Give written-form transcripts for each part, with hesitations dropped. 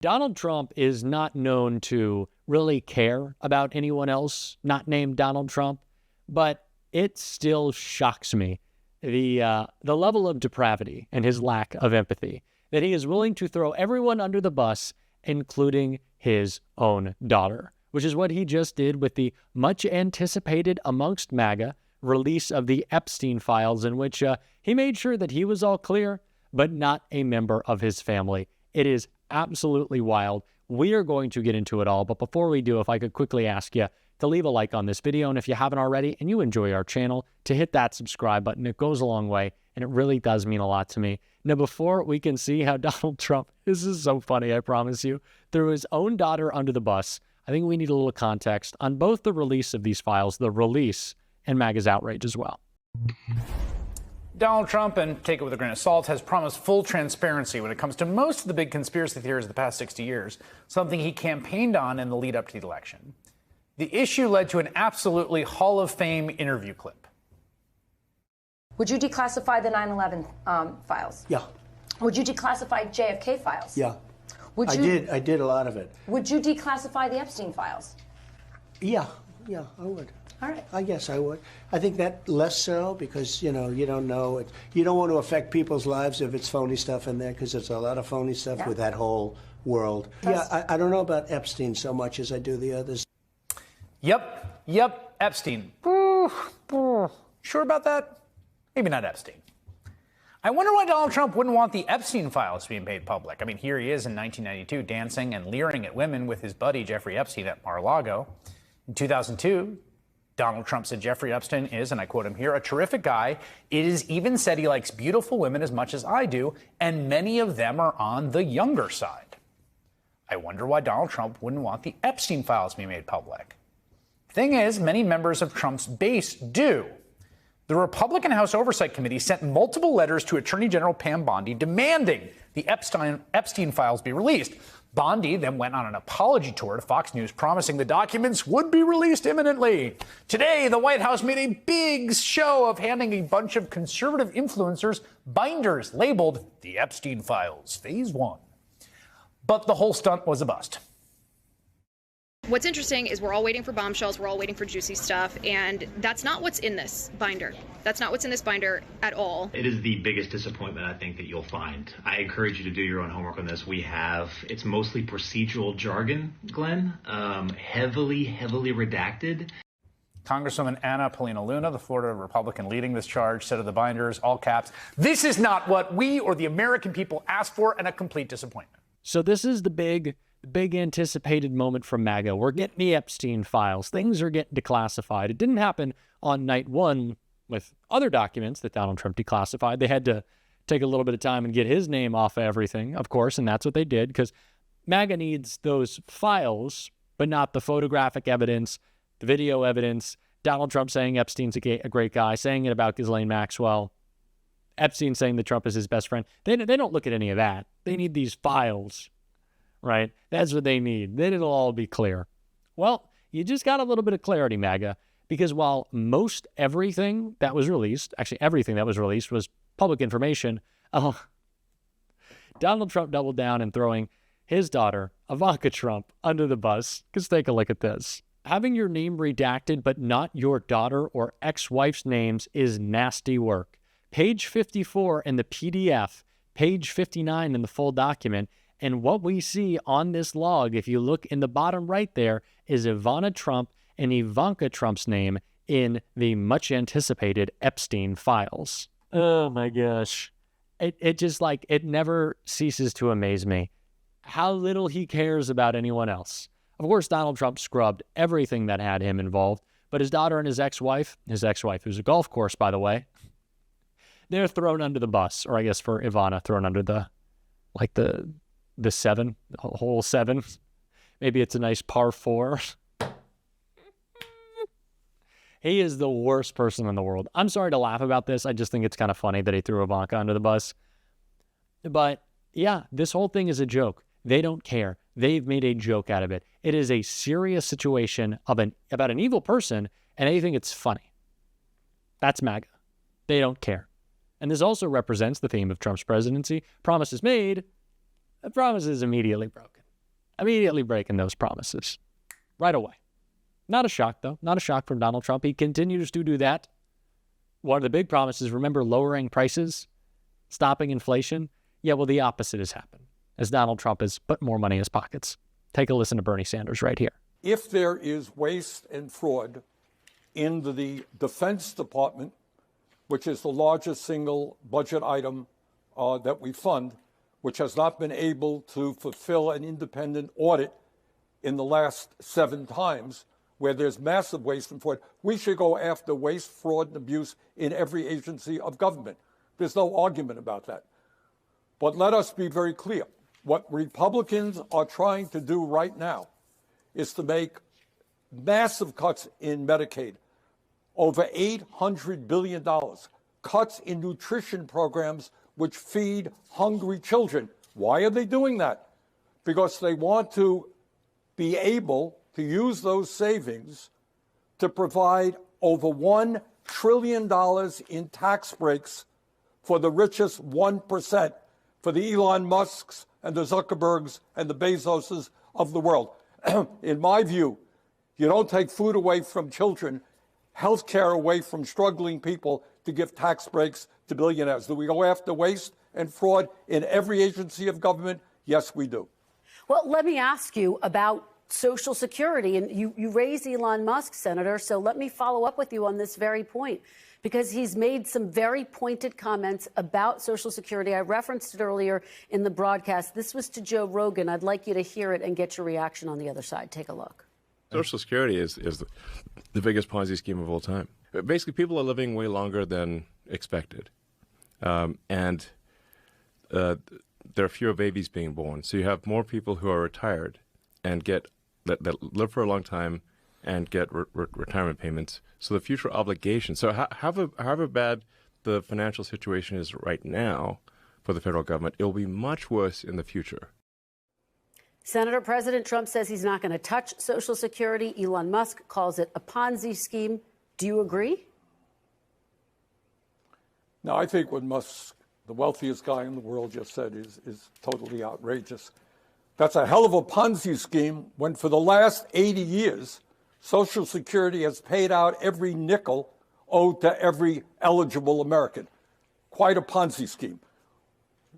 Donald Trump is not known to really care about anyone else not named Donald Trump, but it still shocks me the level of depravity and his lack of empathy that he is willing to throw everyone under the bus, including his own daughter, which is what he just did with the much anticipated amongst MAGA release of the Epstein files, in which he made sure that he was all clear, but not a member of his family. It is absolutely wild. We are going to get into it all, but before we do, if I could quickly ask you to leave a like on this video, and if you haven't already and you enjoy our channel, to hit that subscribe button. It goes a long way, and it really does mean a lot to me. Now, before we can see how Donald Trump, this is so funny, I promise you, threw his own daughter under the bus, I think we need a little context on both the release of these files, the release, and MAGA's outrage as well. Donald Trump, and take it with a grain of salt, has promised full transparency when it comes to most of the big conspiracy theories of the past 60 years, something he campaigned on in the lead up to the election. The issue led to an absolutely Hall of Fame interview clip. Would you declassify the 9/11 files? Yeah. Would you declassify JFK files? Yeah. Would you, I did a lot of it. Would you declassify the Epstein files? Yeah, I would. All right. I guess I would. I think that less so because, you don't know it. You don't want to affect people's lives if it's phony stuff in there, because there's a lot of phony stuff with that whole world. Yeah, I don't know about Epstein so much as I do the others. Yep, Epstein. Sure about that? Maybe not Epstein. I wonder why Donald Trump wouldn't want the Epstein files to be made public. I mean, here he is in 1992 dancing and leering at women with his buddy Jeffrey Epstein at Mar-a-Lago. In 2002, Donald Trump said Jeffrey Epstein is, and I quote him here, a terrific guy. It is even said he likes beautiful women as much as I do, and many of them are on the younger side. I wonder why Donald Trump wouldn't want the Epstein files to be made public. Thing is, many members of Trump's base do. The Republican House Oversight Committee sent multiple letters to Attorney General Pam Bondi demanding the Epstein files be released. Bondi then went on an apology tour to Fox News, promising the documents would be released imminently. Today, the White House made a big show of handing a bunch of conservative influencers binders labeled the Epstein Files, Phase 1. But the whole stunt was a bust. What's interesting is we're all waiting for bombshells, we're all waiting for juicy stuff, and that's not what's in this binder. That's not what's in this binder at all. It is the biggest disappointment, I think, that you'll find. I encourage you to do your own homework on this. It's mostly procedural jargon, Glenn, heavily redacted. Congresswoman Anna Paulina Luna, the Florida Republican leading this charge, said of the binders, all caps, "This is not what we or the American people asked for, and a complete disappointment." So this is the big anticipated moment from MAGA. We're getting the Epstein files. Things are getting declassified. It didn't happen on night one with other documents that Donald Trump declassified. They had to take a little bit of time and get his name off of everything, of course, and that's what they did, because MAGA needs those files, but not the photographic evidence, the video evidence, Donald Trump saying Epstein's a great guy, saying it about Ghislaine Maxwell, Epstein saying that Trump is his best friend. They don't look at any of that. They need these files, right? That's what they need. Then it'll all be clear. Well, you just got a little bit of clarity, MAGA, because while most everything that was released, actually everything that was released was public information, Donald Trump doubled down in throwing his daughter, Ivanka Trump, under the bus. Because take a look at this. Having your name redacted but not your daughter or ex-wife's names is nasty work. Page 54 in the PDF, page 59 in the full document, and what we see on this log, if you look in the bottom right there, is Ivana Trump and Ivanka Trump's name in the much anticipated Epstein files. Oh my gosh. It just it never ceases to amaze me how little he cares about anyone else. Of course, Donald Trump scrubbed everything that had him involved, but his daughter and his ex-wife, who's a golf course, by the way, they're thrown under the bus, or I guess for Ivana, thrown under the seven, the whole seven. Maybe it's a nice par 4. He is the worst person in the world. I'm sorry to laugh about this. I just think it's kind of funny that he threw Ivanka under the bus. But yeah, this whole thing is a joke. They don't care. They've made a joke out of it. It is a serious situation about an evil person, and they think it's funny. That's MAGA. They don't care. And this also represents the theme of Trump's presidency. Promises made, promises immediately broken. immediately breaking those promises right away. Not a shock, though. Not a shock from Donald Trump. He continues to do that. One of the big promises, remember, lowering prices, stopping inflation? Yeah, well, the opposite has happened as Donald Trump has put more money in his pockets. Take a listen to Bernie Sanders right here. If there is waste and fraud in the Defense Department, which is the largest single budget item that we fund, which has not been able to fulfill an independent audit in the last 7 times, where there's massive waste and fraud, we should go after waste, fraud, and abuse in every agency of government. There's no argument about that. But let us be very clear. What Republicans are trying to do right now is to make massive cuts in Medicaid, over $800 billion, cuts in nutrition programs which feed hungry children. Why are they doing that? Because they want to be able to use those savings to provide over $1 trillion in tax breaks for the richest 1%, for the Elon Musks and the Zuckerbergs and the Bezoses of the world. In my view, you don't take food away from children, health care away from struggling people to give tax breaks to billionaires. Do we go after waste and fraud in every agency of government? Yes, we do. Well, let me ask you about Social Security. And you raised Elon Musk, Senator, so let me follow up with you on this very point, because he's made some very pointed comments about Social Security. I referenced it earlier in the broadcast. This was to Joe Rogan. I'd like you to hear it and get your reaction on the other side. Take a look. Social Security is the biggest Ponzi scheme of all time. Basically, people are living way longer than expected. And there are fewer babies being born. So you have more people who are retired and that live for a long time and get retirement payments. So the future obligations. So however bad the financial situation is right now for the federal government, it will be much worse in the future. Senator, President Trump says he's not going to touch Social Security. Elon Musk calls it a Ponzi scheme. Do you agree? No, I think what Musk, the wealthiest guy in the world, just said is totally outrageous. That's a hell of a Ponzi scheme when for the last 80 years, Social Security has paid out every nickel owed to every eligible American. Quite a Ponzi scheme.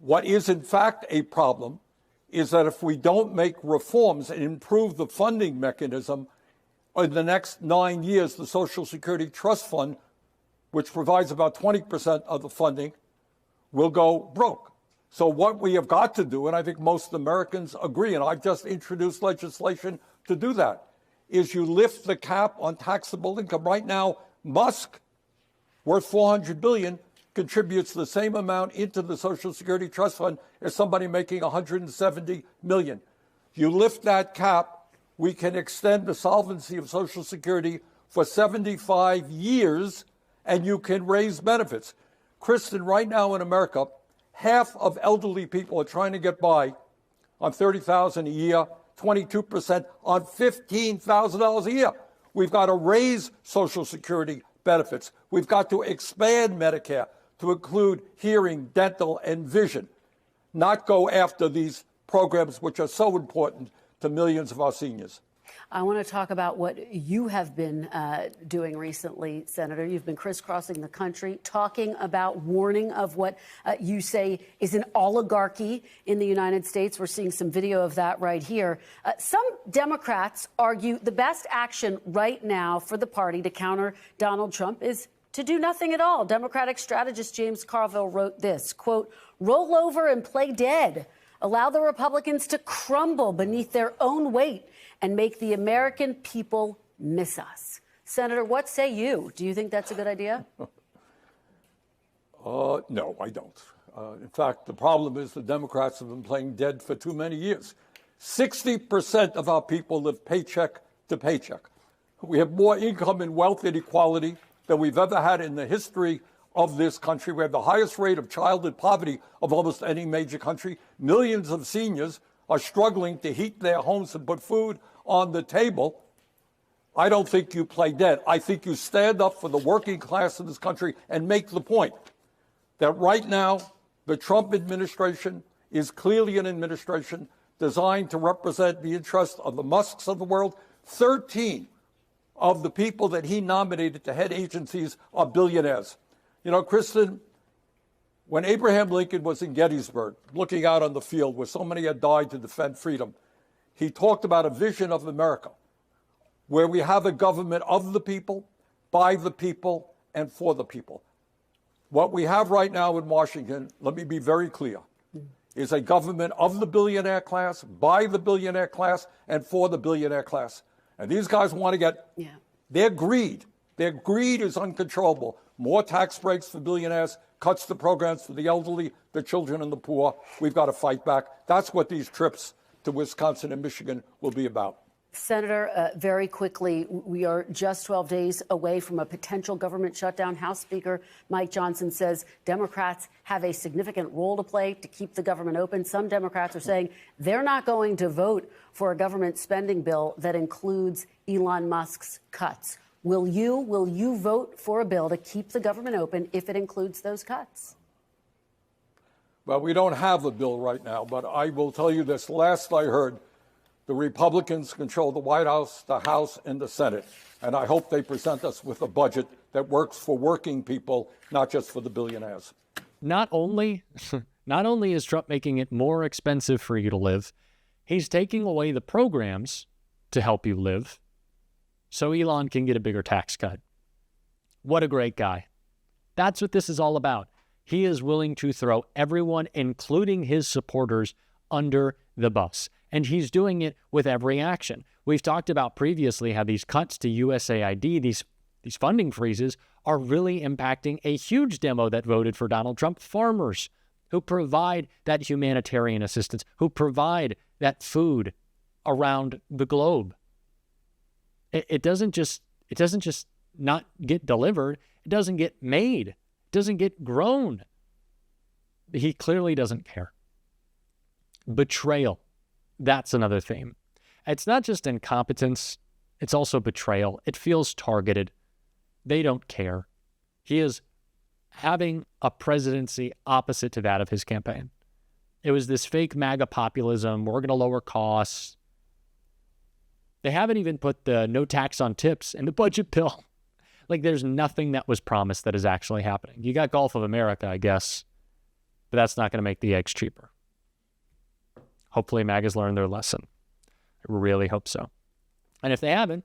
What is in fact a problem is that if we don't make reforms and improve the funding mechanism, in the next 9 years, the Social Security Trust Fund, which provides about 20% of the funding, will go broke. So what we have got to do, and I think most Americans agree, and I've just introduced legislation to do that, is you lift the cap on taxable income. Right now, Musk, worth $400 billion, contributes the same amount into the Social Security Trust Fund as somebody making $170 million. You lift that cap, we can extend the solvency of Social Security for 75 years, and you can raise benefits. Kristen, right now in America, half of elderly people are trying to get by on $30,000 a year, 22% on $15,000 a year. We've got to raise Social Security benefits. We've got to expand Medicare to include hearing, dental, and vision, not go after these programs which are so important to millions of our seniors. I want to talk about what you have been doing recently, Senator. You've been crisscrossing the country, talking about warning of what you say is an oligarchy in the United States. We're seeing some video of that right here. Some Democrats argue the best action right now for the party to counter Donald Trump is to do nothing at all. Democratic strategist James Carville wrote this, quote, "Roll over and play dead. Allow the Republicans to crumble beneath their own weight and make the American people miss us." Senator, what say you? Do you think that's a good idea? No, I don't. In fact, the problem is the Democrats have been playing dead for too many years. 60% of our people live paycheck to paycheck. We have more income and wealth inequality than we've ever had in the history of this country. We have the highest rate of childhood poverty of almost any major country. Millions of seniors are struggling to heat their homes and put food on the table. I don't think you play dead. I think you stand up for the working class in this country and make the point that right now the Trump administration is clearly an administration designed to represent the interests of the Musks of the world. 13 of the people that he nominated to head agencies are billionaires. You know, Kristen, when Abraham Lincoln was in Gettysburg, looking out on the field where so many had died to defend freedom, he talked about a vision of America where we have a government of the people, by the people, and for the people. What we have right now in Washington, let me be very clear, is a government of the billionaire class, by the billionaire class, and for the billionaire class. And these guys want to get their greed is uncontrollable. More tax breaks for billionaires, cuts to programs for the elderly, the children, and the poor. We've got to fight back. That's what these trips to Wisconsin and Michigan will be about. Senator, very quickly, we are just 12 days away from a potential government shutdown. House Speaker Mike Johnson says Democrats have a significant role to play to keep the government open. Some Democrats are saying they're not going to vote for a government spending bill that includes Elon Musk's cuts. Will you vote for a bill to keep the government open if it includes those cuts? Well, we don't have a bill right now, but I will tell you this. Last I heard, the Republicans control the White House, the House, and the Senate. And I hope they present us with a budget that works for working people, not just for the billionaires. Not only is Trump making it more expensive for you to live, he's taking away the programs to help you live so Elon can get a bigger tax cut. What a great guy. That's what this is all about. He is willing to throw everyone, including his supporters, under the bus. And he's doing it with every action. We've talked about previously how these cuts to USAID, these funding freezes, are really impacting a huge demo that voted for Donald Trump, farmers who provide that humanitarian assistance, who provide that food around the globe. It doesn't just not get delivered. It doesn't get made. It doesn't get grown. He clearly doesn't care. Betrayal. That's another theme. It's not just incompetence, it's also betrayal. It feels targeted. They don't care. He is having a presidency opposite to that of his campaign. It was this fake MAGA populism. We're going to lower costs. They haven't even put the no tax on tips in the budget bill. Like, there's nothing that was promised that is actually happening. You got Gulf of America, I guess, but that's not going to make the eggs cheaper. Hopefully MAGA's learned their lesson. I really hope so. And if they haven't,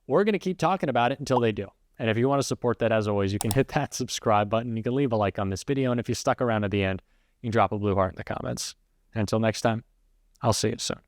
we're going to keep talking about it until they do. And if you want to support that, as always, you can hit that subscribe button. You can leave a like on this video. And if you stuck around at the end, you can drop a blue heart in the comments. And until next time, I'll see you soon.